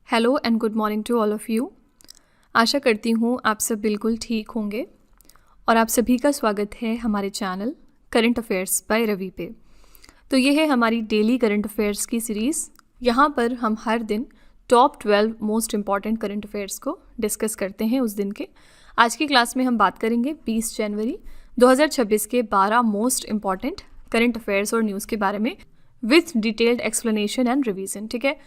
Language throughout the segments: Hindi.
Hello and good morning to all of you. आशा करती हूँ आप सब बिल्कुल ठीक होंगे और आप सभी का स्वागत है हमारे channel current affairs by Ravi पे। तो ये है हमारी डेली करंट अफेयर्स की सीरीज़। यहाँ पर हम हर दिन top 12 most important current affairs को डिस्कस करते हैं उस दिन के। आज की क्लास में हम बात करेंगे 20 जनवरी 2026 के 12 मोस्ट इम्पॉर्टेंट करंट अफेयर्स और न्यूज़ के बारे में with detailed explanation and revision. ठीक है,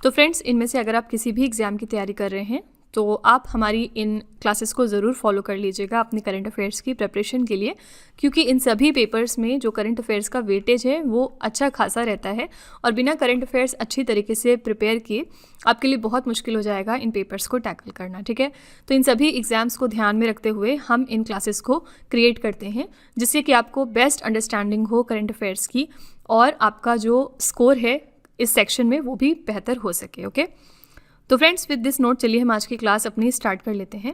तो फ्रेंड्स, इनमें से अगर आप किसी भी एग्ज़ाम की तैयारी कर रहे हैं तो आप हमारी इन क्लासेस को ज़रूर फॉलो कर लीजिएगा अपनी करंट अफेयर्स की प्रिपरेशन के लिए, क्योंकि इन सभी पेपर्स में जो करंट अफेयर्स का वेटेज है वो अच्छा खासा रहता है और बिना करंट अफेयर्स अच्छी तरीके से प्रिपेयर किए आपके लिए बहुत मुश्किल हो जाएगा इन पेपर्स को टैकल करना। ठीक है, तो इन सभी एग्ज़ाम्स को ध्यान में रखते हुए हम इन क्लासेस को क्रिएट करते हैं जिससे कि आपको बेस्ट अंडरस्टैंडिंग हो करंट अफेयर्स की और आपका जो स्कोर है इस सेक्शन में वो भी बेहतर हो सके। ओके, तो फ्रेंड्स, विद दिस नोट चलिए हम आज की क्लास अपनी स्टार्ट कर लेते हैं।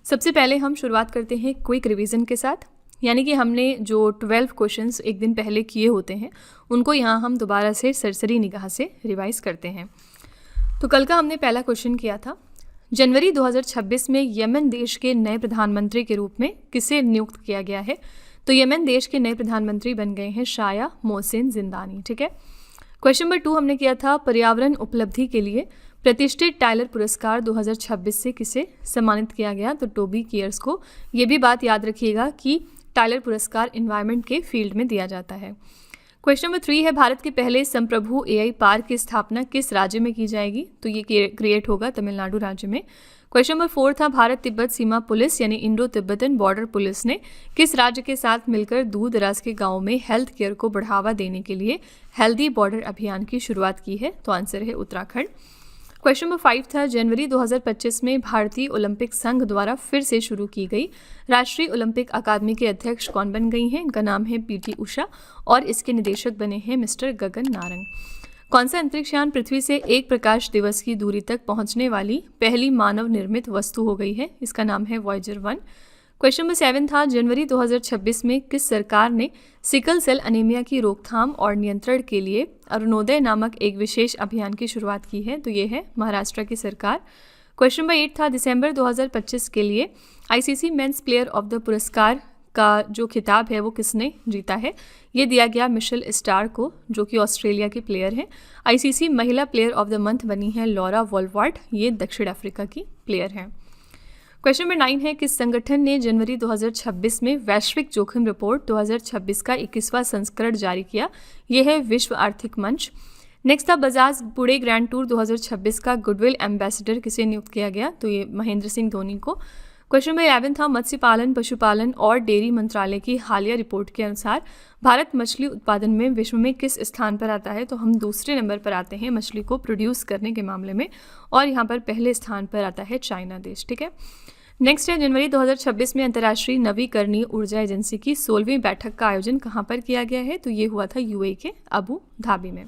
सबसे पहले हम शुरुआत करते हैं क्विक रिवीजन के साथ, यानी कि हमने जो 12 क्वेश्चंस एक दिन पहले किए होते हैं उनको यहाँ हम दोबारा से सरसरी निगाह से रिवाइज करते हैं। तो कल का हमने पहला क्वेश्चन किया था, जनवरी 2026 में यमन देश के नए प्रधानमंत्री के रूप में किसे नियुक्त किया गया है? तो यमन देश के नए प्रधानमंत्री बन गए हैं शाया मोहसिन जिंदानी। ठीक है, क्वेश्चन नंबर 2 हमने किया था, पर्यावरण उपलब्धि के लिए प्रतिष्ठित टाइलर पुरस्कार 2026 से किसे सम्मानित किया गया? तो टोबी कियर्स को। ये भी बात याद रखिएगा कि टाइलर पुरस्कार एनवायरनमेंट के फील्ड में दिया जाता है। क्वेश्चन नंबर 3 है, भारत के पहले संप्रभु एआई पार्क की स्थापना किस राज्य में की जाएगी? तो ये क्रिएट होगा तमिलनाडु राज्य में। क्वेश्चन नंबर 4 था, भारत तिब्बत सीमा पुलिस यानी इंडो तिब्बतन बॉर्डर पुलिस ने किस राज्य के साथ मिलकर दूर दराज के गाँव में हेल्थ केयर को बढ़ावा देने के लिए हेल्दी बॉर्डर अभियान की शुरुआत की है? तो आंसर है उत्तराखंड। क्वेश्चन नंबर 5 था, जनवरी 2025 में भारतीय ओलंपिक संघ द्वारा फिर से शुरू की गई राष्ट्रीय ओलंपिक अकादमी के अध्यक्ष कौन बन गई हैं? इनका नाम है पीटी उषा और इसके निदेशक बने हैं मिस्टर गगन नारंग। कौन सा अंतरिक्ष यान पृथ्वी से एक प्रकाश दिवस की दूरी तक पहुंचने वाली पहली मानव निर्मित वस्तु हो गई है? इसका नाम है वॉयेजर 1। क्वेश्चन नंबर 7 था, जनवरी 2026 में किस सरकार ने सिकल सेल अनीमिया की रोकथाम और नियंत्रण के लिए अरुणोदय नामक एक विशेष अभियान की शुरुआत की है? तो ये है महाराष्ट्र की सरकार। क्वेश्चन नंबर 8 था, दिसंबर 2025 के लिए ICC men's player of the पुरस्कार का जो खिताब है वो किसने जीता है? ये दिया गया मिशेल स्टार को, जो कि ऑस्ट्रेलिया की प्लेयर हैं। आईसीसी महिला प्लेयर ऑफ द मंथ बनी है लॉरा वॉलवार्ड, ये दक्षिण अफ्रीका की प्लेयर हैं। क्वेश्चन नंबर 9 है, किस संगठन ने जनवरी 2026 में वैश्विक जोखिम रिपोर्ट 2026 का 21वां संस्करण जारी किया? यह है विश्व आर्थिक मंच। नेक्स्ट था, बजाज पुणे ग्रैंड टूर 2026 का गुडविल एम्बेसडर किसे नियुक्त किया गया? तो ये महेंद्र सिंह धोनी को। क्वेश्चन नंबर 11 था, मत्स्य पालन, पशुपालन और डेयरी मंत्रालय की हालिया रिपोर्ट के अनुसार भारत मछली उत्पादन में विश्व में किस स्थान पर आता है? तो हम दूसरे नंबर पर आते हैं मछली को प्रोड्यूस करने के मामले में, और यहाँ पर पहले स्थान पर आता है चाइना देश। ठीक है, नेक्स्ट है, जनवरी 2026 में अंतर्राष्ट्रीय नवीकरणीय ऊर्जा एजेंसी की 16वीं बैठक का आयोजन कहाँ पर किया गया है? तो ये हुआ था यूएई के अबू धाबी में।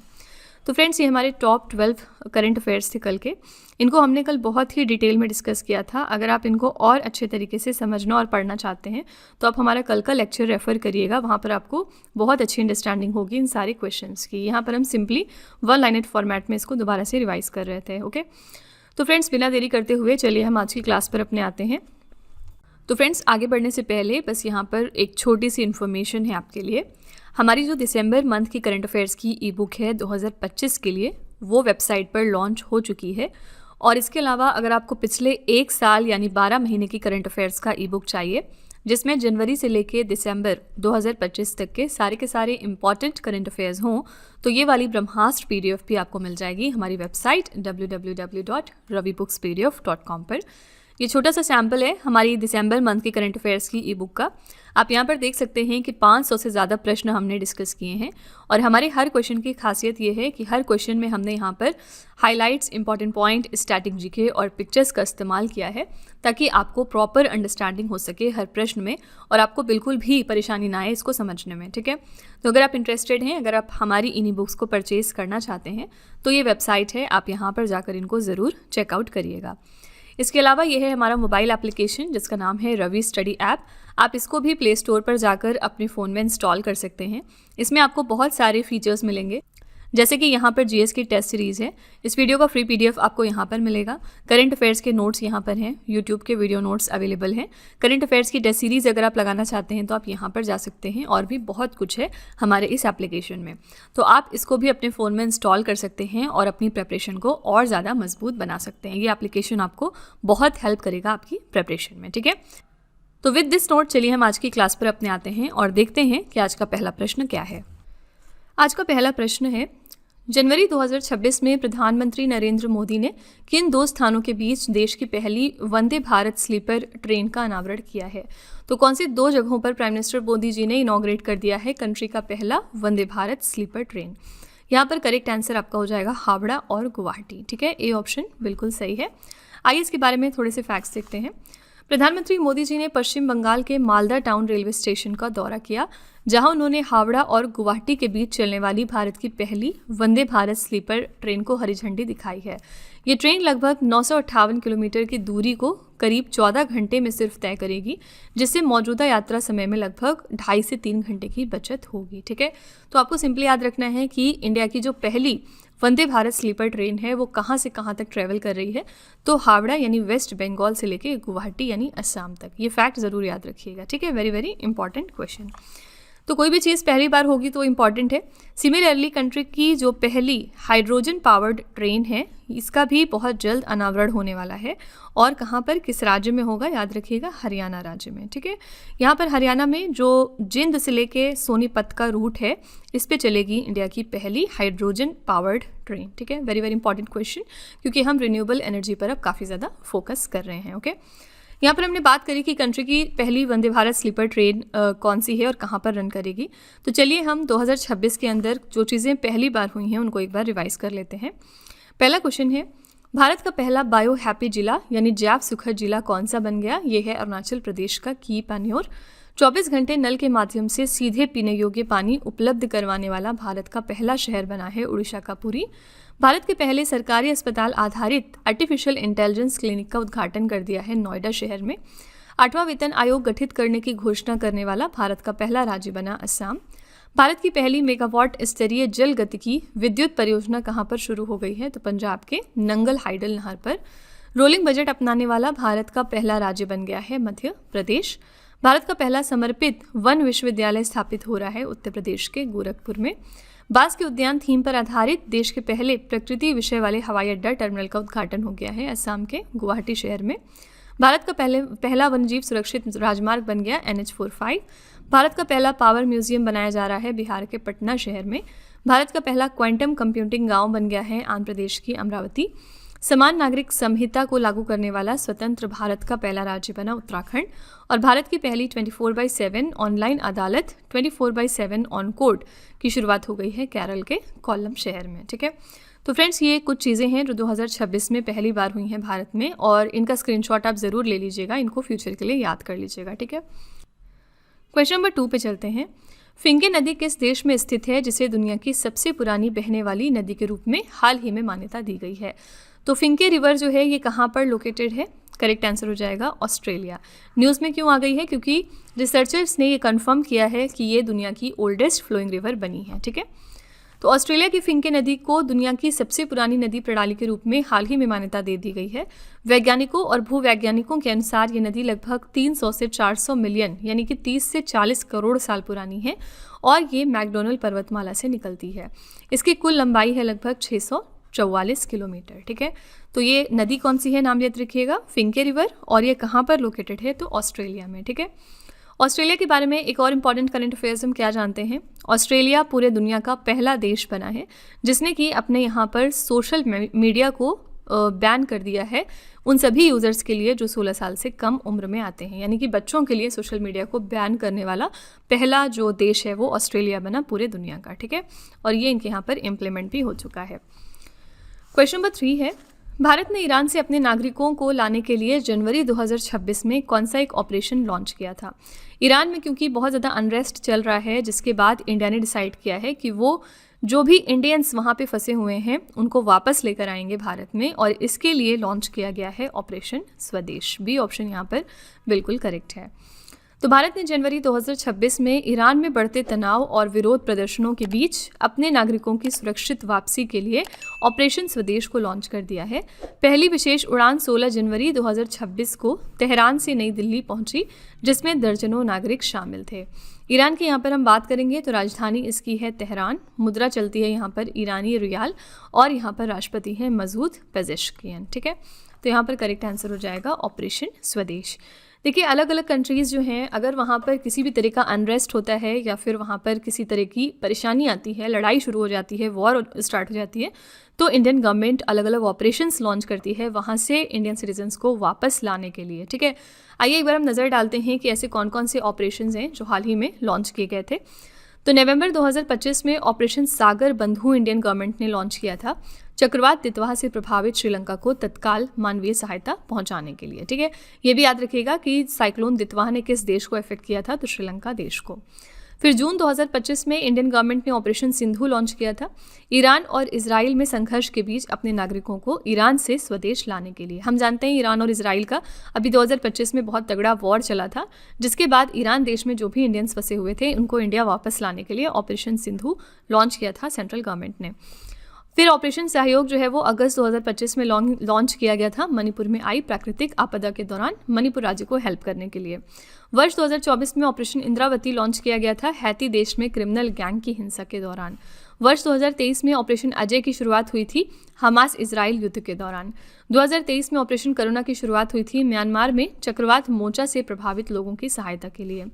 तो फ्रेंड्स, ये हमारे टॉप 12 करंट अफेयर्स थे कल के। इनको हमने कल बहुत ही डिटेल में डिस्कस किया था। अगर आप इनको और अच्छे तरीके से समझना और पढ़ना चाहते हैं तो आप हमारा कल का लेक्चर रेफर करिएगा, वहाँ पर आपको बहुत अच्छी अंडरस्टैंडिंग होगी इन सारे क्वेश्चंस की। यहाँ पर हम सिंपली वन लाइनेड फॉर्मेट में इसको दोबारा से रिवाइज कर रहे थे। ओके, तो फ्रेंड्स, बिना देरी करते हुए चलिए हम आज की क्लास पर अपने आते हैं। तो फ्रेंड्स, आगे बढ़ने से पहले बस यहाँ पर एक छोटी सी इन्फॉर्मेशन है आपके लिए। हमारी जो दिसंबर मंथ की करंट अफेयर्स की ई बुक है 2025 के लिए, वो वेबसाइट पर लॉन्च हो चुकी है। और इसके अलावा अगर आपको पिछले 1 साल यानी 12 महीने की करंट अफेयर्स का ई बुक चाहिए, जिसमें जनवरी से लेके दिसंबर 2025 तक के सारे इंपॉर्टेंट करंट अफेयर्स हों, तो ये वाली ब्रह्मास्त्र PDF भी आपको मिल जाएगी हमारी वेबसाइट www.ravibooks.pdf.com पर। ये छोटा सा सैम्पल है हमारी दिसंबर मंथ की करंट अफेयर्स की ई बुक का। आप यहाँ पर देख सकते हैं कि 500 से ज़्यादा प्रश्न हमने डिस्कस किए हैं और हमारे हर क्वेश्चन की खासियत ये है कि हर क्वेश्चन में हमने यहाँ पर highlights, important point, static GK और पिक्चर्स का इस्तेमाल किया है ताकि आपको प्रॉपर अंडरस्टैंडिंग हो सके हर प्रश्न में और आपको बिल्कुल भी परेशानी ना आए इसको समझने में। ठीक है, तो अगर आप इंटरेस्टेड हैं, अगर आप हमारी इन्हीं बुक्स को परचेज़ करना चाहते हैं तो ये वेबसाइट है, आप यहाँ पर जाकर इनको ज़रूर चेकआउट करिएगा। इसके अलावा यह है हमारा मोबाइल एप्लीकेशन जिसका नाम है रवि स्टडी ऐप। आप इसको भी प्ले स्टोर पर जाकर अपने फ़ोन में इंस्टॉल कर सकते हैं। इसमें आपको बहुत सारे फीचर्स मिलेंगे जैसे कि यहाँ पर जीएस की टेस्ट सीरीज़ है, इस वीडियो का फ्री पीडीएफ आपको यहाँ पर मिलेगा। करंट अफेयर्स के नोट्स यहाँ पर हैं, यूट्यूब के वीडियो नोट्स अवेलेबल हैं। करंट अफेयर्स की टेस्ट सीरीज़ अगर आप लगाना चाहते हैं तो आप यहाँ पर जा सकते हैं, और भी बहुत कुछ है हमारे इस एप्लीकेशन में, तो आप इसको भी अपने फ़ोन में इंस्टॉल कर सकते हैं और अपनी प्रेपरेशन को और ज़्यादा मजबूत बना सकते हैं। ये एप्लीकेशन आपको बहुत हेल्प करेगा आपकी प्रेपरेशन में, ठीक है। तो विद दिस नोट चलिए हम आज की क्लास पर अपने आते हैं और देखते हैं कि आज का पहला प्रश्न क्या है। आज का पहला प्रश्न है, जनवरी 2026 में प्रधानमंत्री नरेंद्र मोदी ने किन दो स्थानों के बीच देश की पहली वंदे भारत स्लीपर ट्रेन का अनावरण किया है? तो कौन सी दो जगहों पर प्राइम मिनिस्टर मोदी जी ने इनॉग्रेट कर दिया है कंट्री का पहला वंदे भारत स्लीपर ट्रेन? यहाँ पर करेक्ट आंसर आपका हो जाएगा हावड़ा और गुवाहाटी, ठीक है। ए ऑप्शन बिल्कुल सही है। आइए इसके बारे में थोड़े से फैक्ट्स देखते हैं। प्रधानमंत्री मोदी जी ने पश्चिम बंगाल के मालदा टाउन रेलवे स्टेशन का दौरा किया, जहां उन्होंने हावड़ा और गुवाहाटी के बीच चलने वाली भारत की पहली वंदे भारत स्लीपर ट्रेन को हरी झंडी दिखाई है। ये ट्रेन लगभग 958 किलोमीटर की दूरी को करीब 14 घंटे में सिर्फ तय करेगी, जिससे मौजूदा यात्रा समय में लगभग 2.5 से 3 घंटे की बचत होगी, ठीक है। तो आपको सिंपली याद रखना है कि इंडिया की जो पहली वंदे भारत स्लीपर ट्रेन है वो कहाँ से कहाँ तक ट्रैवल कर रही है, तो हावड़ा यानी वेस्ट बंगाल से लेके गुवाहाटी यानी असम तक। ये फैक्ट ज़रूर याद रखिएगा, ठीक है। Very very important question. तो कोई भी चीज़ पहली बार होगी तो इम्पॉर्टेंट है। सिमिलरली कंट्री की जो पहली हाइड्रोजन पावर्ड ट्रेन है, इसका भी बहुत जल्द अनावरण होने वाला है, और कहाँ पर, किस राज्य में होगा, याद रखिएगा हरियाणा राज्य में, ठीक है। यहाँ पर हरियाणा में जो जिंद से लेके सोनीपत का रूट है, इस पे चलेगी इंडिया की पहली हाइड्रोजन पावर्ड ट्रेन, ठीक है। वेरी वेरी इंपॉर्टेंट क्वेश्चन, क्योंकि हम रिन्यूएबल एनर्जी पर अब काफ़ी ज़्यादा फोकस कर रहे हैं, ओके। यहाँ पर हमने बात करी कि कंट्री की पहली वंदे भारत स्लीपर ट्रेन कौन सी है और कहाँ पर रन करेगी। तो चलिए हम 2026 के अंदर जो चीज़ें पहली बार हुई हैं उनको एक बार रिवाइज कर लेते हैं। पहला क्वेश्चन है, भारत का पहला बायो हैप्पी जिला यानी जैव सुखद जिला कौन सा बन गया? ये है अरुणाचल प्रदेश का की पान्योर। 24 घंटे नल के माध्यम से सीधे पीने योग्य पानी उपलब्ध करवाने वाला भारत का पहला शहर बना है उड़ीसा का पुरी। भारत के पहले सरकारी अस्पताल आधारित आर्टिफिशियल इंटेलिजेंस क्लिनिक का उद्घाटन कर दिया है नोएडा शहर में। 8वां वेतन आयोग गठित करने की घोषणा करने वाला भारत का पहला राज्य बना असम। भारत की पहली मेगावाट स्तरीय जल गतिकी विद्युत परियोजना कहाँ पर शुरू हो गई है? तो पंजाब के नंगल हाइडल नहर पर। रोलिंग बजट अपनाने वाला भारत का पहला राज्य बन गया है मध्य प्रदेश। भारत का पहला समर्पित वन विश्वविद्यालय स्थापित हो रहा है उत्तर प्रदेश के गोरखपुर में। बांस के उद्यान थीम पर आधारित देश के पहले प्रकृति विषय वाले हवाई अड्डा टर्मिनल का उद्घाटन हो गया है असम के गुवाहाटी शहर में। भारत का पहला वन्यजीव सुरक्षित राजमार्ग बन गया NH45। भारत का पहला पावर म्यूजियम बनाया जा रहा है बिहार के पटना शहर में। भारत का पहला क्वांटम कंप्यूटिंग गांव बन गया है आंध्र प्रदेश की अमरावती। समान नागरिक संहिता को लागू करने वाला स्वतंत्र भारत का पहला राज्य बना उत्तराखंड। और भारत की पहली 24/7 ऑनलाइन अदालत 24/7 ऑन कोर्ट की शुरुआत हो गई है केरल के कोल्लम शहर में, ठीक है। तो फ्रेंड्स, ये कुछ चीज़ें हैं जो 2026 में पहली बार हुई हैं भारत में, और इनका स्क्रीनशॉट आप ज़रूर ले लीजिएगा, इनको फ्यूचर के लिए याद कर लीजिएगा, ठीक है। क्वेश्चन नंबर 2 पे चलते हैं। फिंके नदी किस देश में स्थित है जिसे दुनिया की सबसे पुरानी बहने वाली नदी के रूप में हाल ही में मान्यता दी गई है? तो फिंके रिवर जो है ये कहाँ पर लोकेटेड है? करेक्ट आंसर हो जाएगा ऑस्ट्रेलिया। न्यूज़ में क्यों आ गई है? क्योंकि रिसर्चर्स ने ये कंफर्म किया है कि ये दुनिया की ओल्डेस्ट फ्लोइंग रिवर बनी है, ठीक है। तो ऑस्ट्रेलिया की फिंके नदी को दुनिया की सबसे पुरानी नदी प्रणाली के रूप में हाल ही में मान्यता दे दी गई है। वैज्ञानिकों और भूवैज्ञानिकों के अनुसार ये नदी लगभग 300 से 400 मिलियन यानी कि 30 से 40 करोड़ साल पुरानी है, और ये मैकडोनल पर्वतमाला से निकलती है। इसकी कुल लंबाई है लगभग 644 किलोमीटर, ठीक है। तो ये नदी कौन सी है, नाम याद रखिएगा, फिंके रिवर, और ये कहाँ पर लोकेटेड है? तो ऑस्ट्रेलिया में, ठीक है। ऑस्ट्रेलिया के बारे में एक और इम्पॉर्टेंट करंट अफेयर्स हम क्या जानते हैं? ऑस्ट्रेलिया पूरे दुनिया का पहला देश बना है जिसने कि अपने यहाँ पर सोशल मीडिया को बैन कर दिया है उन सभी यूज़र्स के लिए जो 16 साल से कम उम्र में आते हैं, यानी कि बच्चों के लिए सोशल मीडिया को बैन करने वाला पहला जो देश है वो ऑस्ट्रेलिया बना पूरे दुनिया का, ठीक है। और ये इनके यहाँ पर इम्प्लीमेंट भी हो चुका है। क्वेश्चन नंबर 3 है, भारत ने ईरान से अपने नागरिकों को लाने के लिए जनवरी 2026 में कौन सा एक ऑपरेशन लॉन्च किया था? ईरान में क्योंकि बहुत ज़्यादा अनरेस्ट चल रहा है, जिसके बाद इंडिया ने डिसाइड किया है कि वो जो भी इंडियंस वहाँ पे फंसे हुए हैं उनको वापस लेकर आएंगे भारत में, और इसके लिए लॉन्च किया गया है ऑपरेशन स्वदेश। बी ऑप्शन यहाँ पर बिल्कुल करेक्ट है। तो भारत ने जनवरी 2026 में ईरान में बढ़ते तनाव और विरोध प्रदर्शनों के बीच अपने नागरिकों की सुरक्षित वापसी के लिए ऑपरेशन स्वदेश को लॉन्च कर दिया है। पहली विशेष उड़ान 16 जनवरी 2026 को तेहरान से नई दिल्ली पहुंची, जिसमें दर्जनों नागरिक शामिल थे। ईरान की यहाँ पर हम बात करेंगे तो राजधानी इसकी है तेहरान, मुद्रा चलती है यहाँ पर ईरानी रियाल और यहाँ पर राष्ट्रपति है मसूद पेजेश्कियन। ठीक है, तो यहाँ पर करेक्ट आंसर हो जाएगा ऑपरेशन स्वदेश। देखिए, अलग अलग कंट्रीज़ जो हैं, अगर वहाँ पर किसी भी तरह का अनरेस्ट होता है या फिर वहाँ पर किसी तरह की परेशानी आती है, लड़ाई शुरू हो जाती है, वॉर स्टार्ट हो जाती है, तो इंडियन गवर्नमेंट अलग अलग ऑपरेशंस लॉन्च करती है वहाँ से इंडियन सिटीजन्स को वापस लाने के लिए। ठीक है, आइए एक बार हम नज़र डालते हैं कि ऐसे कौन कौन से ऑपरेशंस हैं जो हाल ही में लॉन्च किए गए थे। तो नवंबर 2025 में ऑपरेशन सागर बंधु इंडियन गवर्नमेंट ने लॉन्च किया था, चक्रवात दितवाह से प्रभावित श्रीलंका को तत्काल मानवीय सहायता पहुंचाने के लिए। ठीक है, ये भी याद रखिएगा कि साइक्लोन दितवाह ने किस देश को इफेक्ट किया था, तो श्रीलंका देश को। फिर जून 2025 में इंडियन गवर्नमेंट ने ऑपरेशन सिंधु लॉन्च किया था, ईरान और इजराइल में संघर्ष के बीच अपने नागरिकों को ईरान से स्वदेश लाने के लिए। हम जानते हैं ईरान और इजराइल का अभी 2025 में बहुत तगड़ा वॉर चला था, जिसके बाद ईरान देश में जो भी इंडियंस फंसे हुए थे उनको इंडिया वापस लाने के लिए ऑपरेशन सिंधु लॉन्च किया था सेंट्रल गवर्नमेंट ने। फिर ऑपरेशन सहयोग जो है वो अगस्त 2025 में लॉन्च किया गया था मणिपुर में आई प्राकृतिक आपदा के दौरान मणिपुर राज्य को हेल्प करने के लिए। वर्ष 2024 में ऑपरेशन इंद्रावती लॉन्च किया गया था हैती देश में क्रिमिनल गैंग की हिंसा के दौरान। वर्ष 2023 में ऑपरेशन अजय की शुरुआत हुई थी हमास इजराइल युद्ध के दौरान। 2023 में ऑपरेशन करुणा की शुरुआत हुई थी म्यांमार में चक्रवात मोचा से प्रभावित लोगों की सहायता के लिए।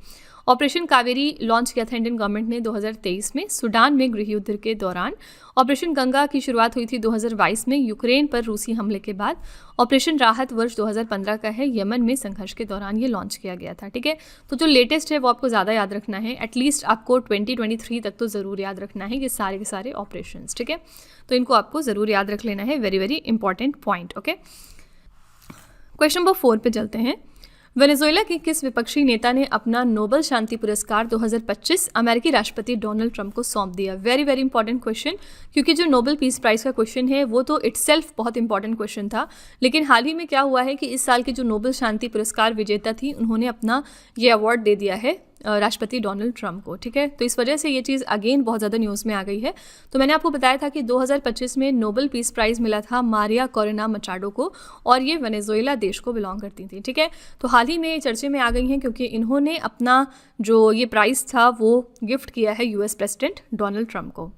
ऑपरेशन कावेरी लॉन्च किया था इंडियन गवर्नमेंट ने 2023 में सूडान में गृह युद्ध के दौरान। ऑपरेशन गंगा की शुरुआत हुई थी 2022 में यूक्रेन पर रूसी हमले के बाद। ऑपरेशन राहत वर्ष 2015 का है, यमन में संघर्ष के दौरान ये लॉन्च किया गया था। ठीक है, तो जो लेटेस्ट है वो आपको ज़्यादा याद रखना है, एटलीस्ट आपको 2023 तक तो ज़रूर याद रखना है ये सारे के सारे ऑपरेशंस। ठीक है, तो इनको आपको ज़रूर याद रख लेना है, very very important point. Okay, question number 4 पे चलते हैं। वेनेजुएला के किस विपक्षी नेता ने अपना नोबेल शांति पुरस्कार 2025 अमेरिकी राष्ट्रपति डोनाल्ड ट्रंप को सौंप दिया? वेरी वेरी इंपॉर्टेंट क्वेश्चन, क्योंकि जो नोबेल पीस प्राइज़ का क्वेश्चन है वो तो इटसेल्फ बहुत इंपॉर्टेंट क्वेश्चन था, लेकिन हाल ही में क्या हुआ है कि इस साल के जो नोबेल शांति पुरस्कार विजेता थी उन्होंने अपना ये अवार्ड दे दिया है राष्ट्रपति डोनाल्ड ट्रंप को। ठीक है, तो इस वजह से ये चीज़ अगेन बहुत ज़्यादा न्यूज़ में आ गई है। तो मैंने आपको बताया था कि 2025 में नोबेल पीस प्राइज़ मिला था मारिया कोरेना मचाडो को, और ये वेनेजुएला देश को बिलोंग करती थी। ठीक है, तो हाल ही में चर्चे में आ गई हैं क्योंकि इन्होंने अपना जो ये प्राइज़ था वो गिफ्ट किया है यूएस प्रेसिडेंट डोनाल्ड ट्रंप को।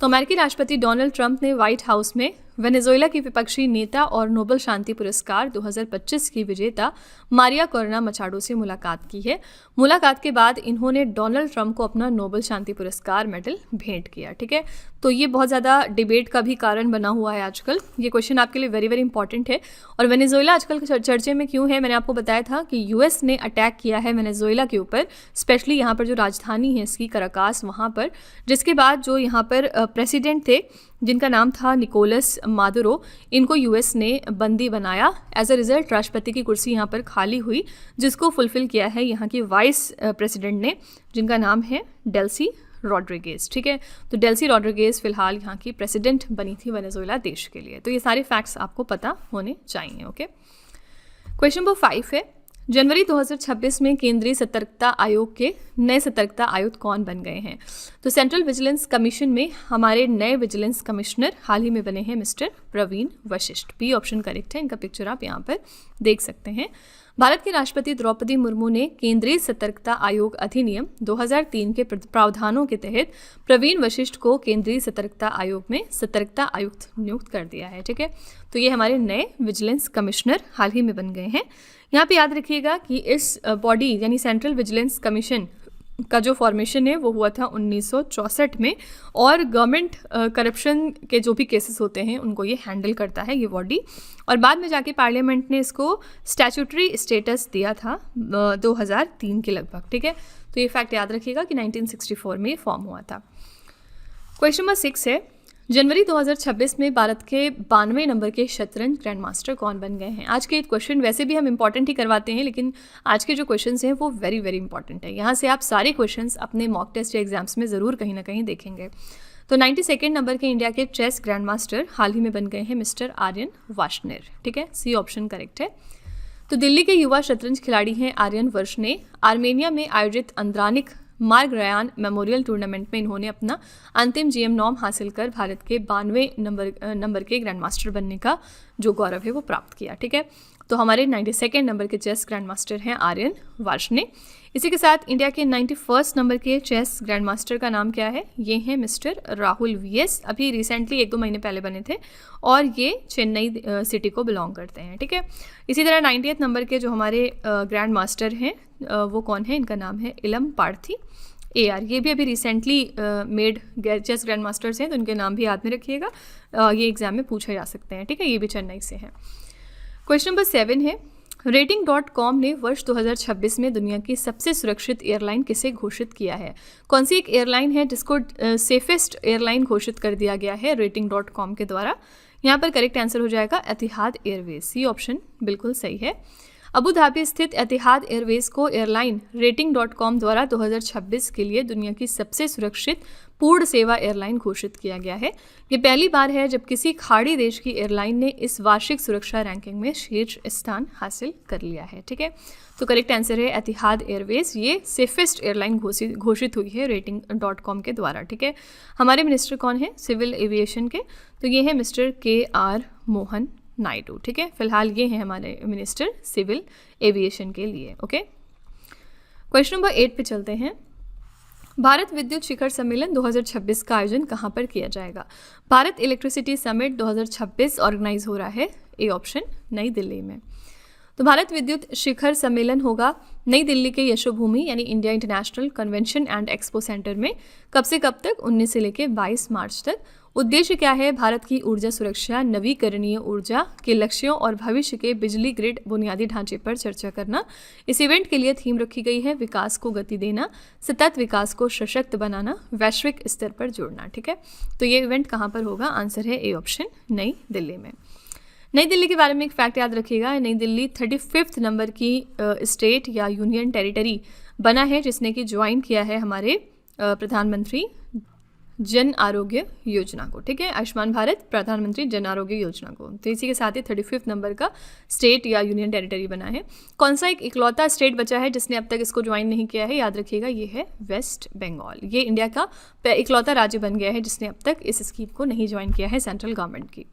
तो अमेरिकी राष्ट्रपति डोनाल्ड ट्रंप ने व्हाइट हाउस में वेनेजुएला की विपक्षी नेता और नोबेल शांति पुरस्कार 2025 की विजेता मारिया कोरेना मचाडो से मुलाकात की है। मुलाकात के बाद इन्होंने डोनाल्ड ट्रंप को अपना नोबेल शांति पुरस्कार मेडल भेंट किया। ठीक है, तो ये बहुत ज़्यादा डिबेट का भी कारण बना हुआ है आजकल। ये क्वेश्चन आपके लिए वेरी वेरी इंपॉर्टेंट है। और वेनेजुएला आजकल चर्चे में क्यों है, मैंने आपको बताया था कि यूएस ने अटैक किया है वेनेजुएला के ऊपर, स्पेशली यहाँ पर जो राजधानी है इसकी कराकास, वहाँ पर, जिसके बाद जो यहाँ पर प्रेसिडेंट थे जिनका नाम था निकोलस मादुरो, इनको यूएस ने बंदी बनाया। एज अ रिजल्ट राष्ट्रपति की कुर्सी यहाँ पर खाली हुई, जिसको फुलफिल किया है यहाँ की वाइस प्रेसिडेंट ने, जिनका नाम है डेल्सी रॉड्रिगेज। ठीक है, तो डेल्सी रॉड्रिगेज फिलहाल यहाँ की प्रेसिडेंट बनी थी वेनेजुएला देश के लिए। तो ये सारे फैक्ट्स आपको पता होने चाहिए। ओके, क्वेश्चन नंबर 5 है, जनवरी 2026 में केंद्रीय सतर्कता आयोग के नए सतर्कता आयुक्त कौन बन गए हैं? तो सेंट्रल विजिलेंस कमीशन में हमारे नए विजिलेंस कमिश्नर हाल ही में बने हैं mister Praveen Vashisht. B option correct है, इनका पिक्चर आप यहाँ पर देख सकते हैं। भारत के राष्ट्रपति द्रौपदी मुर्मू ने केंद्रीय सतर्कता आयोग अधिनियम 2003 के प्रावधानों के तहत प्रवीण वशिष्ठ को केंद्रीय सतर्कता आयोग में सतर्कता आयुक्त नियुक्त कर दिया है। ठीक है, तो ये हमारे नए विजिलेंस कमिश्नर हाल ही में बन गए हैं। यहाँ पे याद रखिएगा कि इस बॉडी यानी सेंट्रल विजिलेंस कमीशन का जो फॉर्मेशन है वो हुआ था 1964 में, और गवर्नमेंट करप्शन के जो भी केसेस होते हैं उनको ये हैंडल करता है ये बॉडी, और बाद में जाके पार्लियामेंट ने इसको स्टैट्यूटरी स्टेटस दिया था 2003 के लगभग। ठीक है, तो ये फैक्ट याद रखिएगा कि 1964 में फॉर्म हुआ था। क्वेश्चन नंबर 6 है, जनवरी 2026 में भारत के 92 नंबर के शतरंज ग्रैंड मास्टर कौन बन गए हैं? आज के क्वेश्चन वैसे भी हम इंपॉर्टेंट ही करवाते हैं, लेकिन आज के जो क्वेश्चंस हैं वो वेरी वेरी इंपॉर्टेंट है। यहाँ से आप सारे क्वेश्चंस अपने मॉक टेस्ट या एग्जाम्स में ज़रूर कहीं ना कहीं देखेंगे। तो 92 नंबर के इंडिया के चेस ग्रैंड मास्टर हाल ही में बन गए हैं मिस्टर आर्यन वार्ष्णेय। ठीक है, सी ऑप्शन करेक्ट है। तो तो दिल्ली के युवा शतरंज खिलाड़ी हैं आर्यन वर्ष ने आर्मेनिया में आयोजित अंद्रानिक मार्गरयान मेमोरियल टूर्नामेंट में इन्होंने अपना अंतिम जीएम नॉम हासिल कर भारत के 92 नंबर के ग्रैंड मास्टर बनने का जो गौरव है वो प्राप्त किया। ठीक है, तो हमारे 92 नंबर के चेस ग्रैंड मास्टर हैं आर्यन वर्ष ने। इसी के साथ इंडिया के 91 नंबर के चेस ग्रैंड मास्टर का नाम क्या है? ये हैं मिस्टर राहुल वीएस। अभी रिसेंटली 1-2 महीने पहले बने थे और ये चेन्नई सिटी को बिलोंग करते हैं। ठीक है, इसी तरह 90th नंबर के जो हमारे ग्रैंड मास्टर हैं वो कौन है? इनका नाम है इलम पार्थी AR। ये भी अभी recently made chess grand masters हैं, तो इनके नाम भी याद में रखिएगा, ये एग्जाम में पूछे जा सकते हैं। ठीक है, ये भी चेन्नई से हैं। क्वेश्चन नंबर 7 है, Rating.com ने वर्ष 2026 में दुनिया की सबसे सुरक्षित एयरलाइन किसे घोषित किया है? कौन सी एक एयरलाइन है जिसको सेफेस्ट एयरलाइन घोषित कर दिया गया है Rating.com के द्वारा? यहाँ पर करेक्ट आंसर हो जाएगा एतिहाद एयरवेज। ये ऑप्शन बिल्कुल सही है। अबू धाबी स्थित एतिहाद एयरवेज को एयरलाइन Rating.com द्वारा 2026 के लिए दुनिया की सबसे सुरक्षित पूर्ण सेवा एयरलाइन घोषित किया गया है। ये पहली बार है जब किसी खाड़ी देश की एयरलाइन ने इस वार्षिक सुरक्षा रैंकिंग में शीर्ष स्थान हासिल कर लिया है। ठीक है, तो करेक्ट आंसर है एतिहाद एयरवेज। ये सेफेस्ट एयरलाइन घोषित हुई है Rating.com के द्वारा। ठीक है, हमारे मिनिस्टर कौन है सिविल एविएशन के? तो ये है मिस्टर KR मोहन नायडू। ठीक है, फिलहाल ये हैं हमारे मिनिस्टर सिविल एविएशन के लिए। ओके, क्वेश्चन नंबर 8 पे चलते हैं। भारत विद्युत शिखर सम्मेलन 2026 का आयोजन कहाँ पर किया जाएगा? भारत इलेक्ट्रिसिटी समिट 2026 ऑर्गेनाइज हो रहा है। ए ऑप्शन नई दिल्ली में। तो भारत विद्युत शिखर सम्मेलन होगा नई दिल्ली के यशोभूमि यानी India international convention and expo centre में। कब से कब तक? 19 से लेकर 22 मार्च तक। उद्देश्य क्या है? भारत की ऊर्जा सुरक्षा, नवीकरणीय ऊर्जा के लक्ष्यों और भविष्य के बिजली ग्रिड बुनियादी ढांचे पर चर्चा करना। इस इवेंट के लिए थीम रखी गई है विकास को गति देना, सतत विकास को सशक्त बनाना, वैश्विक स्तर पर जोड़ना। ठीक है, तो ये इवेंट कहाँ पर होगा? आंसर है ए ऑप्शन नई दिल्ली में। नई दिल्ली के बारे में एक फैक्ट याद रखिएगा, नई दिल्ली 35th नंबर की स्टेट या यूनियन टेरिटरी बना है जिसने कि ज्वाइन किया है हमारे प्रधानमंत्री जन आरोग्य योजना को। ठीक है, आयुष्मान भारत प्रधानमंत्री जन आरोग्य योजना को। तो इसी के साथ ही 35th नंबर का स्टेट या यूनियन टेरिटरी बना है। कौन सा एक इकलौता स्टेट बचा है जिसने अब तक इसको ज्वाइन नहीं किया है? याद रखिएगा, ये है वेस्ट बंगाल। ये इंडिया का इकलौता राज्य बन गया है जिसने अब तक इस स्कीम को नहीं ज्वाइन किया है सेंट्रल गवर्नमेंट की।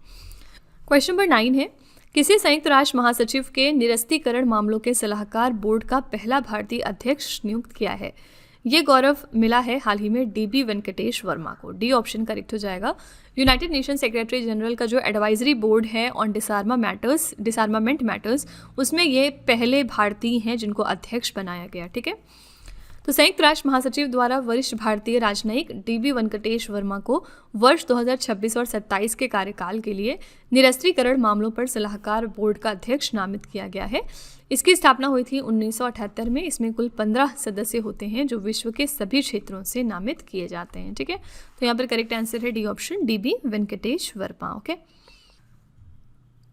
क्वेश्चन नंबर 9 है, किसी संयुक्त राष्ट्र महासचिव के निरस्तीकरण मामलों के सलाहकार बोर्ड का पहला भारतीय अध्यक्ष नियुक्त किया है? ये गौरव मिला है हाल ही में DB वेंकटेश वर्मा को। डी ऑप्शन करेक्ट हो जाएगा। यूनाइटेड नेशन सेक्रेटरी जनरल का जो एडवाइजरी बोर्ड है ऑन डिसआर्मामेंट मैटर्स, उसमें ये पहले भारतीय हैं जिनको अध्यक्ष बनाया गया। ठीक है, तो संयुक्त राष्ट्र महासचिव द्वारा वरिष्ठ भारतीय राजनयिक DB वेंकटेश वर्मा को वर्ष 2026 और 27 के कार्यकाल के लिए निरस्त्रीकरण मामलों पर सलाहकार बोर्ड का अध्यक्ष नामित किया गया है। इसकी स्थापना हुई थी 1978 में। इसमें कुल 15 सदस्य होते हैं जो विश्व के सभी क्षेत्रों से नामित किए जाते हैं। ठीक है, तो यहाँ पर करेक्ट आंसर है D option DB Venkatesh Verma. Okay,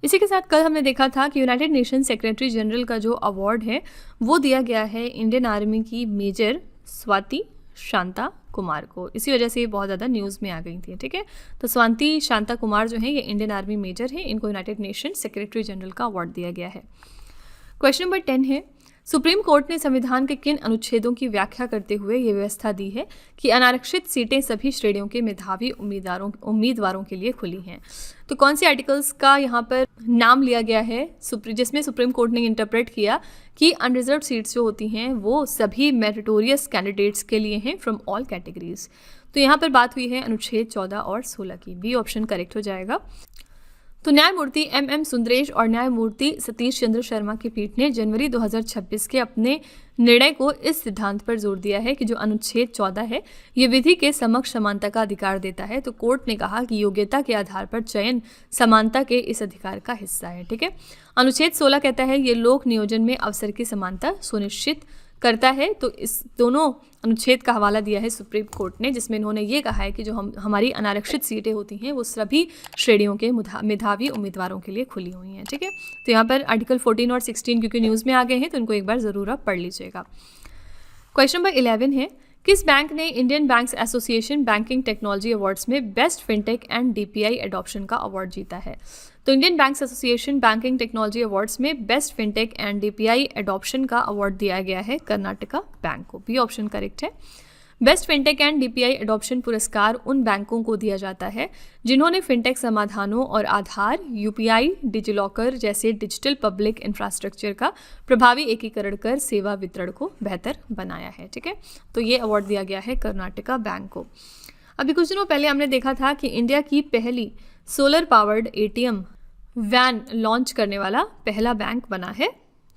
इसी के साथ कल हमने देखा था कि यूनाइटेड नेशन सेक्रेटरी जनरल का जो अवार्ड है वो दिया गया है इंडियन आर्मी की मेजर स्वाति शांता कुमार को। इसी वजह से ये बहुत ज़्यादा न्यूज़ में आ गई थी। ठीक है, तो स्वाति शांता कुमार जो है ये इंडियन आर्मी मेजर है, इनको यूनाइटेड नेशन सेक्रेटरी जनरल का अवार्ड दिया गया है। क्वेश्चन नंबर 10 है, सुप्रीम कोर्ट ने संविधान के किन अनुच्छेदों की व्याख्या करते हुए ये व्यवस्था दी है कि अनारक्षित सीटें सभी श्रेणियों के मेधावी उम्मीदवारों के लिए खुली हैं? तो कौन से आर्टिकल्स का यहाँ पर नाम लिया गया है जिसमें सुप्रीम कोर्ट ने इंटरप्रेट किया कि अनरिजर्व सीट्स जो होती हैं वो सभी मेरिटोरियस कैंडिडेट्स के लिए हैं फ्रॉम ऑल कैटेगरीज? तो यहाँ पर बात हुई है अनुच्छेद 14 और 16 की। बी ऑप्शन करेक्ट हो जाएगा। तो न्यायमूर्ति MM सुंदरेश और न्यायमूर्ति सतीश चंद्र शर्मा की पीठ ने जनवरी 2026 के अपने निर्णय को इस सिद्धांत पर जोर दिया है कि जो अनुच्छेद 14 है ये विधि के समक्ष समानता का अधिकार देता है। तो कोर्ट ने कहा कि योग्यता के आधार पर चयन समानता के इस अधिकार का हिस्सा है। ठीक है, अनुच्छेद 16 कहता है ये लोक नियोजन में अवसर की समानता सुनिश्चित करता है। तो इस दोनों अनुच्छेद का हवाला दिया है सुप्रीम कोर्ट ने, जिसमें इन्होंने ये कहा है कि जो हमारी अनारक्षित सीटें होती हैं वो सभी श्रेणियों के मेधावी उम्मीदवारों के लिए खुली हुई हैं। ठीक है, तो यहाँ पर आर्टिकल 14 और 16 क्योंकि न्यूज़ में आ गए हैं तो इनको एक बार ज़रूर आप पढ़ लीजिएगा। क्वेश्चन नंबर 11 है, किस बैंक ने Indian Banks Association Banking Technology Awards में best fintech and DPI adoption का अवार्ड जीता है? तो Indian Banks Association Banking Technology Awards में best fintech and DPI adoption का अवार्ड दिया गया है कर्नाटका बैंक को। बी ऑप्शन करेक्ट है। Best fintech and DPI adoption पुरस्कार उन बैंकों को दिया जाता है जिन्होंने फिनटेक समाधानों और आधार, यूपीआई, डिजिलॉकर जैसे डिजिटल पब्लिक इंफ्रास्ट्रक्चर का प्रभावी एकीकरण कर सेवा वितरण को बेहतर बनाया है। ठीक है, तो ये अवार्ड दिया गया है कर्नाटका बैंक को। अभी कुछ दिनों पहले हमने देखा था कि इंडिया की पहली solar powered ATM van launch करने वाला पहला बैंक बना है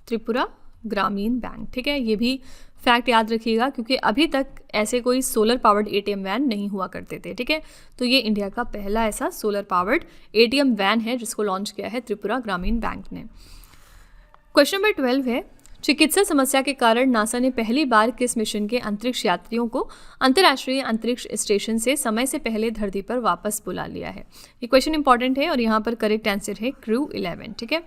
त्रिपुरा ग्रामीण बैंक। ठीक है, ये भी फैक्ट याद रखिएगा क्योंकि अभी तक ऐसे कोई सोलर पावर्ड एटीएम वैन नहीं हुआ करते थे। ठीक है, तो ये इंडिया का पहला ऐसा सोलर पावर्ड एटीएम वैन है जिसको लॉन्च किया है त्रिपुरा ग्रामीण बैंक ने। क्वेश्चन नंबर 12 है, चिकित्सा समस्या के कारण नासा ने पहली बार किस मिशन के अंतरिक्ष यात्रियों को अंतर्राष्ट्रीय अंतरिक्ष स्टेशन से समय से पहले धरती पर वापस बुला लिया है? ये क्वेश्चन इंपॉर्टेंट है और यहाँ पर करेक्ट आंसर है क्रू 11। ठीक है,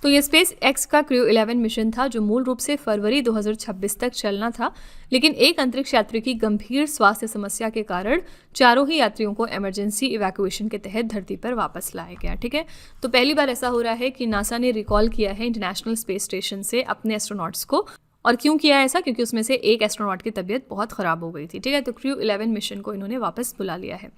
तो ये स्पेस एक्स का क्रू 11 मिशन था जो मूल रूप से फरवरी 2026 तक चलना था, लेकिन एक अंतरिक्ष यात्री की गंभीर स्वास्थ्य समस्या के कारण चारों ही यात्रियों को इमरजेंसी इवैक्यूएशन के तहत धरती पर वापस लाया गया। ठीक है, तो पहली बार ऐसा हो रहा है कि नासा ने रिकॉल किया है इंटरनेशनल स्पेस स्टेशन से अपने एस्ट्रोनॉट्स को। और क्यों किया ऐसा? क्योंकि उसमें से एक एस्ट्रोनॉट की तबीयत बहुत ख़राब हो गई थी। ठीक है, तो क्रू 11 मिशन को इन्होंने वापस बुला लिया है।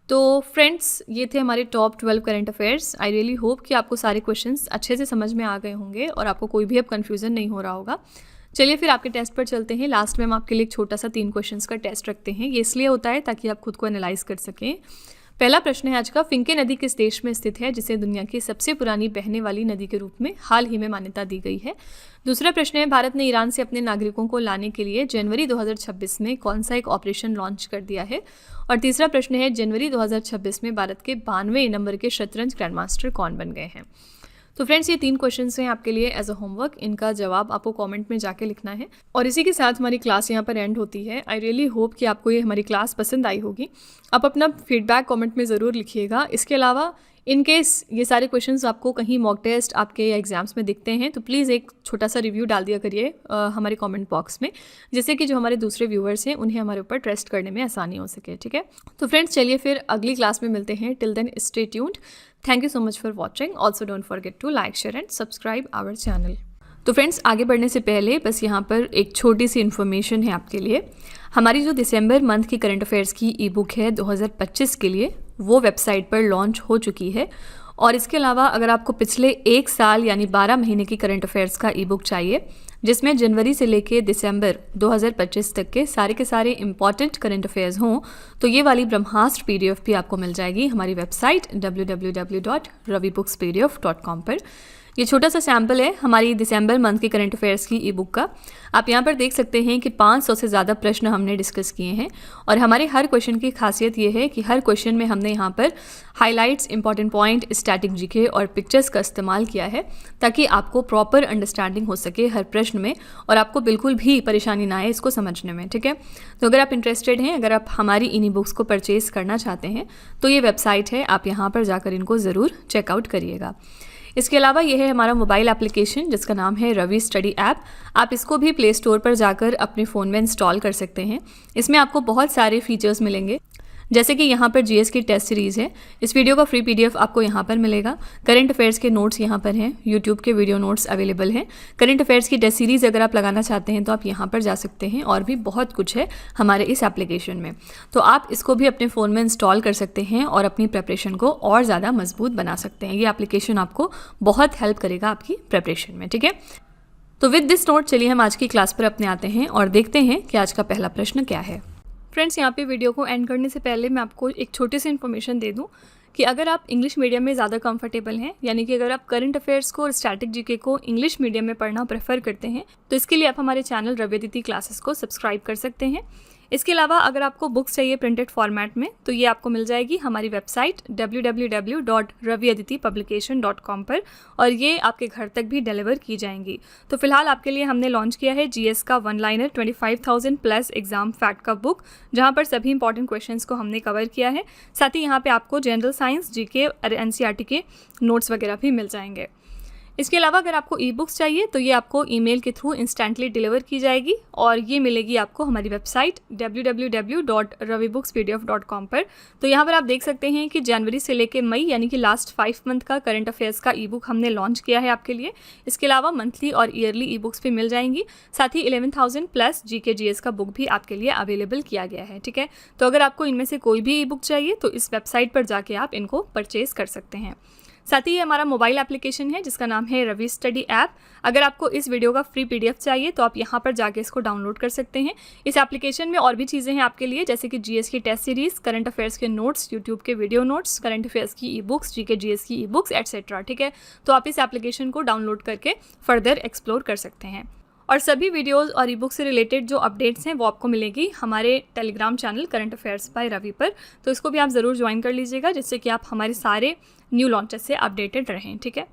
तो फ्रेंड्स, ये थे हमारे top 12 current affairs. I really hope कि आपको सारे क्वेश्चंस अच्छे से समझ में आ गए होंगे और आपको कोई भी अब कन्फ्यूज़न नहीं हो रहा होगा। चलिए फिर आपके टेस्ट पर चलते हैं। लास्ट में हम आपके लिए एक छोटा सा 3 क्वेश्चंस का टेस्ट रखते हैं। ये इसलिए होता है ताकि आप खुद को एनालाइज कर सकें। पहला प्रश्न है आज का, फिंके नदी किस देश में स्थित है जिसे दुनिया की सबसे पुरानी बहने वाली नदी के रूप में हाल ही में मान्यता दी गई है? दूसरा प्रश्न है, भारत ने ईरान से अपने नागरिकों को लाने के लिए जनवरी 2026 में कौन सा एक ऑपरेशन लॉन्च कर दिया है? और तीसरा प्रश्न है, जनवरी 2026 में भारत के 92 नंबर के शतरंज ग्रैंड मास्टर कौन बन गए हैं? तो फ्रेंड्स, ये 3 क्वेश्चंस हैं आपके लिए एज अ होमवर्क। इनका जवाब आपको कमेंट में जाके लिखना है और इसी के साथ हमारी क्लास यहाँ पर एंड होती है। आई रियली होप कि आपको ये हमारी क्लास पसंद आई होगी। आप अपना फीडबैक कमेंट में ज़रूर लिखिएगा। इसके अलावा इन केस ये सारे क्वेश्चंस आपको कहीं मॉक टेस्ट आपके एग्जाम्स में दिखते हैं तो प्लीज़ एक छोटा सा रिव्यू डाल दिया करिए हमारे कमेंट बॉक्स में, जिससे कि जो हमारे दूसरे व्यूअर्स हैं उन्हें हमारे ऊपर ट्रस्ट करने में आसानी हो सके। ठीक है, तो फ्रेंड्स चलिए फिर अगली क्लास में मिलते हैं। Till then stay tuned. Thank you so much for watching. Also don't forget to like, share and subscribe our channel. तो फ्रेंड्स, आगे बढ़ने से पहले बस यहाँ पर एक छोटी सी इन्फॉर्मेशन है आपके लिए। हमारी जो दिसंबर मंथ की करंट अफेयर्स की ई बुक है 2025 के लिए, वो वेबसाइट पर लॉन्च हो चुकी है। और इसके अलावा अगर आपको पिछले 1 साल यानी 12 महीने की करंट अफेयर्स का ई बुक चाहिए जिसमें जनवरी से लेके दिसंबर 2025 तक के सारे इंपॉर्टेंट करंट अफेयर्स हों, तो ये वाली ब्रह्मास्त्र PDF भी आपको मिल जाएगी हमारी वेबसाइट www.ravibooks.pdf.com पर। ये छोटा सा सैम्पल है हमारी दिसंबर मंथ की करंट अफेयर्स की ई बुक का। आप यहाँ पर देख सकते हैं कि 500 से ज़्यादा प्रश्न हमने डिस्कस किए हैं और हमारे हर क्वेश्चन की खासियत ये है कि हर क्वेश्चन में हमने यहाँ पर highlights, important point, static GK और पिक्चर्स का इस्तेमाल किया है ताकि आपको प्रॉपर अंडरस्टैंडिंग हो सके हर प्रश्न में और आपको बिल्कुल भी परेशानी ना आए इसको समझने में। ठीक है, तो अगर आप इंटरेस्टेड हैं, अगर आप हमारी इन्हीं बुक्स को परचेज़ करना चाहते हैं तो ये वेबसाइट है, आप यहाँ पर जाकर इनको ज़रूर चेकआउट करिएगा। इसके अलावा यह है हमारा मोबाइल एप्लीकेशन जिसका नाम है रवि स्टडी ऐप। आप इसको भी प्ले स्टोर पर जाकर अपने फ़ोन में इंस्टॉल कर सकते हैं। इसमें आपको बहुत सारे फीचर्स मिलेंगे, जैसे कि यहाँ पर GS की टेस्ट सीरीज़ है। इस वीडियो का फ्री PDF आपको यहाँ पर मिलेगा। करंट अफेयर्स के नोट्स यहाँ पर हैं, YouTube के वीडियो नोट्स अवेलेबल हैं। करंट अफेयर्स की टेस्ट सीरीज़ अगर आप लगाना चाहते हैं तो आप यहाँ पर जा सकते हैं और भी बहुत कुछ है हमारे इस एप्लीकेशन में। तो आप इसको भी अपने फ़ोन में इंस्टॉल कर सकते हैं और अपनी प्रेपरेशन को और ज़्यादा मजबूत बना सकते हैं। ये एप्लीकेशन आपको बहुत हेल्प करेगा आपकी प्रेपरेशन में। ठीक है, तो विद दिस नोट चलिए हम आज की क्लास पर अपने आते हैं और देखते हैं कि आज का पहला प्रश्न क्या है। फ्रेंड्स, यहाँ पे वीडियो को एंड करने से पहले मैं आपको एक छोटी सी इन्फॉर्मेशन दे दूँ कि अगर आप इंग्लिश मीडियम में ज़्यादा कंफर्टेबल हैं, यानी कि अगर आप करंट अफेयर्स को और स्टैटिक जीके को इंग्लिश मीडियम में पढ़ना प्रेफर करते हैं, तो इसके लिए आप हमारे चैनल रवि अदिति क्लासेस को सब्सक्राइब कर सकते हैं। इसके अलावा अगर आपको बुक्स चाहिए प्रिंटेड फॉर्मेट में तो ये आपको मिल जाएगी हमारी वेबसाइट www.raviaditipublication.com पर और ये आपके घर तक भी डिलीवर की जाएंगी। तो फिलहाल आपके लिए हमने लॉन्च किया है GS का 1 लाइनर 25,000 प्लस एग्जाम फैक्ट का बुक, जहाँ पर सभी इंपॉर्टेंट क्वेश्चंस को हमने कवर किया है। साथ ही यहाँ पे आपको जनरल साइंस, GK और NCERT के नोट्स वगैरह भी मिल जाएंगे। इसके अलावा अगर आपको ई बुक्स चाहिए तो ये आपको ईमेल के थ्रू इंस्टेंटली डिलीवर की जाएगी और ये मिलेगी आपको हमारी वेबसाइट www.ravibooks.pdf.com पर। तो यहाँ पर आप देख सकते हैं कि जनवरी से लेकर मई यानी कि लास्ट 5 मंथ का करंट अफेयर्स का ई बुक हमने लॉन्च किया है आपके लिए। इसके अलावा मंथली और ईयरली ई बुक्स भी मिल जाएंगी। साथ ही 11,000 प्लस GK GS का बुक भी आपके लिए अवेलेबल किया गया है। ठीक है, तो अगर आपको इनमें से कोई भी ई बुक चाहिए तो इस वेबसाइट पर जाके आप इनको परचेज कर सकते हैं। साथ ही ये हमारा मोबाइल एप्लीकेशन है जिसका नाम है रवि स्टडी ऐप। अगर आपको इस वीडियो का फ्री PDF चाहिए तो आप यहाँ पर जाके इसको डाउनलोड कर सकते हैं। इस एप्लीकेशन में और भी चीज़ें हैं आपके लिए, जैसे कि GS की टेस्ट सीरीज़, करंट अफेयर्स के नोट्स, यूट्यूब के वीडियो नोट्स, करंट अफेयर्स की ई बुक्स, GK GS की ई बुक्स एटसेट्रा। ठीक है, तो आप इस एप्लीकेशन को डाउनलोड करके फर्दर एक्सप्लोर कर सकते हैं। और सभी वीडियोस और ई बुक से रिलेटेड जो अपडेट्स हैं वो आपको मिलेगी हमारे Telegram channel current affairs by Ravi पर। तो इसको भी आप ज़रूर ज्वाइन कर लीजिएगा जिससे कि आप हमारे सारे न्यू लॉन्चेस से अपडेटेड रहें। ठीक है।